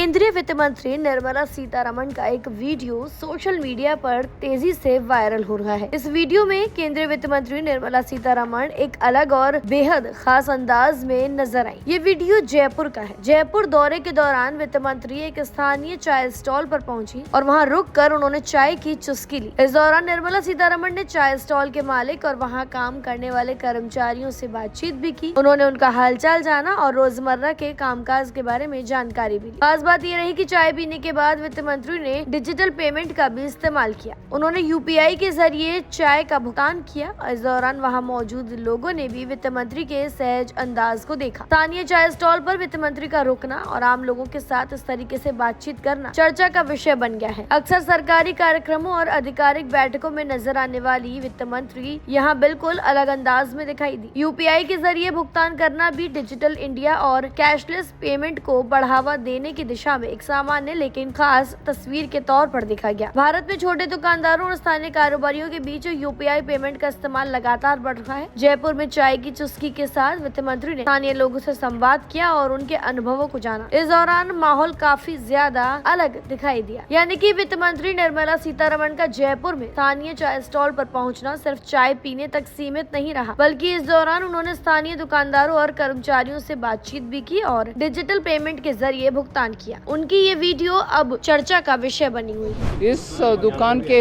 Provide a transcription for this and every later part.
केंद्रीय वित्त मंत्री निर्मला सीतारमण का एक वीडियो सोशल मीडिया पर तेजी से वायरल हो रहा है। इस वीडियो में केंद्रीय वित्त मंत्री निर्मला सीतारमण एक अलग और बेहद खास अंदाज में नजर आई। ये वीडियो जयपुर का है। जयपुर दौरे के दौरान वित्त मंत्री एक स्थानीय चाय स्टॉल पर पहुंची और वहां रुककर उन्होंने चाय की चुस्की ली। इस दौरान निर्मला सीतारमण ने चाय स्टॉल के मालिक और वहाँ काम करने वाले कर्मचारियों से बातचीत भी की। उन्होंने उनका हालचाल जाना और रोजमर्रा के कामकाज के बारे में जानकारी भी ली। खास बात ये रही कि चाय पीने के बाद वित्त मंत्री ने डिजिटल पेमेंट का भी इस्तेमाल किया। उन्होंने यूपीआई के जरिए चाय का भुगतान किया। इस दौरान वहां मौजूद लोगों ने भी वित्त मंत्री के सहज अंदाज को देखा। स्थानीय चाय स्टॉल पर वित्त मंत्री का रुकना और आम लोगों के साथ इस तरीके से बातचीत करना चर्चा का विषय बन गया है। अक्सर सरकारी कार्यक्रमों और आधिकारिक बैठकों में नजर आने वाली वित्त मंत्री यहाँ बिल्कुल अलग अंदाज में दिखाई दी। यूपीआई के जरिए भुगतान करना भी डिजिटल इंडिया और कैशलेस पेमेंट को बढ़ावा देने की दिशा में एक सामान्य लेकिन खास तस्वीर के तौर पर देखा गया। भारत में छोटे दुकानदारों और स्थानीय कारोबारियों के बीच यूपीआई पेमेंट का इस्तेमाल लगातार बढ़ रहा है। जयपुर में चाय की चुस्की के साथ वित्त मंत्री ने स्थानीय लोगों से संवाद किया और उनके अनुभवों को जाना। इस दौरान माहौल काफी ज्यादा अलग दिखाई दिया। यानी कि वित्त मंत्री निर्मला सीतारमण का जयपुर में स्थानीय चाय स्टॉल पर पहुंचना सिर्फ चाय पीने तक सीमित नहीं रहा, बल्कि इस दौरान उन्होंने स्थानीय दुकानदारों और कर्मचारियों से बातचीत भी की और डिजिटल पेमेंट के जरिए भुगतान किया। उनकी ये वीडियो अब चर्चा का विषय बनी हुई है। इस दुकान के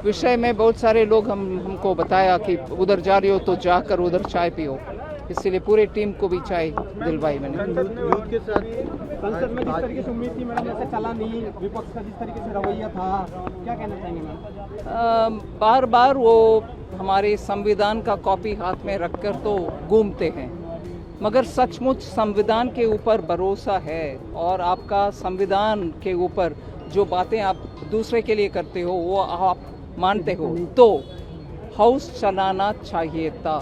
विषय में बहुत सारे लोग हमको बताया कि उधर जा रही हो तो जाकर उधर चाय पियो, इसीलिए पूरे टीम को भी चाय दिलवाई मैंने। संसद में जिस तरीके से उम्मीद थी मैडम, ऐसे चला नहीं, विपक्ष का जिस तरीके से रवैया था, क्या कहना चाहेंगे मैम? बार बार वो हमारे संविधान का कॉपी हाथ में रखकर तो घूमते हैं, मगर सचमुच संविधान के ऊपर भरोसा है और आपका संविधान के ऊपर जो बातें आप दूसरे के लिए करते हो वो आप मानते हो तो हाउस चलाना चाहिए था।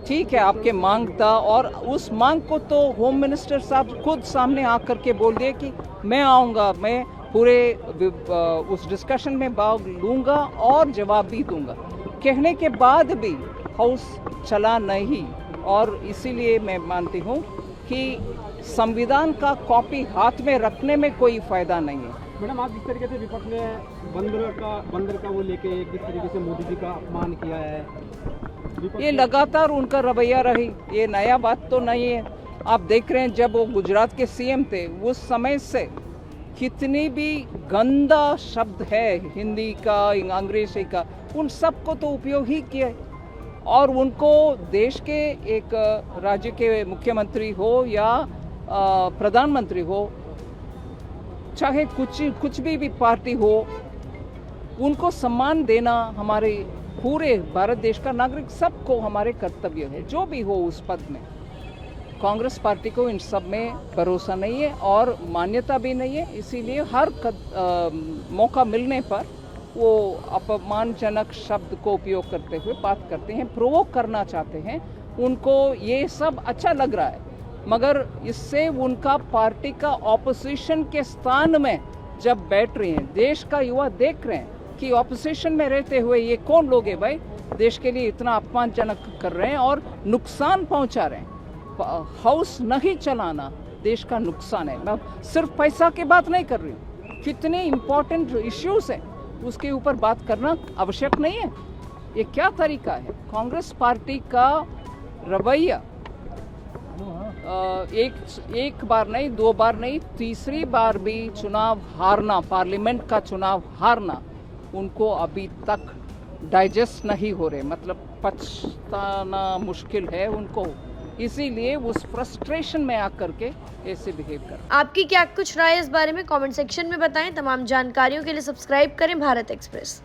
ठीक है, आपके मांग था और उस मांग को तो होम मिनिस्टर साहब खुद सामने आकर के बोल दिए कि मैं आऊँगा, मैं पूरे उस डिस्कशन में भाग लूँगा और जवाब भी दूँगा। कहने के बाद भी हाउस चला नहीं और इसीलिए मैं मानती हूँ कि संविधान का कॉपी हाथ में रखने में कोई फायदा नहीं है। मैडम, आप जिस तरीके से विपक्ष ने बंदर का वो लेके किस तरीके से मोदी जी का अपमान किया है, ये लगातार उनका रवैया रही, ये नया बात तो नहीं है। आप देख रहे हैं जब वो गुजरात के सीएम थे उस समय से कितनी भी गंदा शब्द है हिंदी का, अंग्रेजी का, उन सबको तो उपयोग ही किया है। और उनको देश के एक राज्य के मुख्यमंत्री हो या प्रधानमंत्री हो, चाहे कुछ भी पार्टी हो, उनको सम्मान देना हमारे पूरे भारत देश का नागरिक सबको हमारे कर्तव्य है, जो भी हो उस पद में। कांग्रेस पार्टी को इन सब में भरोसा नहीं है और मान्यता भी नहीं है, इसीलिए हर मौका मिलने पर वो अपमानजनक शब्द को उपयोग करते हुए बात करते हैं, प्रोवोक करना चाहते हैं। उनको ये सब अच्छा लग रहा है, मगर इससे उनका पार्टी का ऑपोजिशन के स्थान में जब बैठ रहे हैं, देश का युवा देख रहे हैं कि ऑपोजिशन में रहते हुए ये कौन लोग हैं भाई, देश के लिए इतना अपमानजनक कर रहे हैं और नुकसान पहुंचा रहे हैं। हाउस नहीं चलाना देश का नुकसान है। मैं सिर्फ पैसा की बात नहीं कर रही हूँ, कितने इम्पोर्टेंट इश्यूज हैं उसके ऊपर बात करना आवश्यक नहीं है। ये क्या तरीका है? कांग्रेस पार्टी का रवैया एक बार नहीं, दो बार नहीं, तीसरी बार भी चुनाव हारना, पार्लियामेंट का चुनाव हारना उनको अभी तक डाइजेस्ट नहीं हो रहे, मतलब पछताना मुश्किल है उनको, इसीलिए उस फ्रस्ट्रेशन में आकर के ऐसे बिहेव कर। आपकी क्या कुछ राय इस बारे में कमेंट सेक्शन में बताएं। तमाम जानकारियों के लिए सब्सक्राइब करें भारत एक्सप्रेस।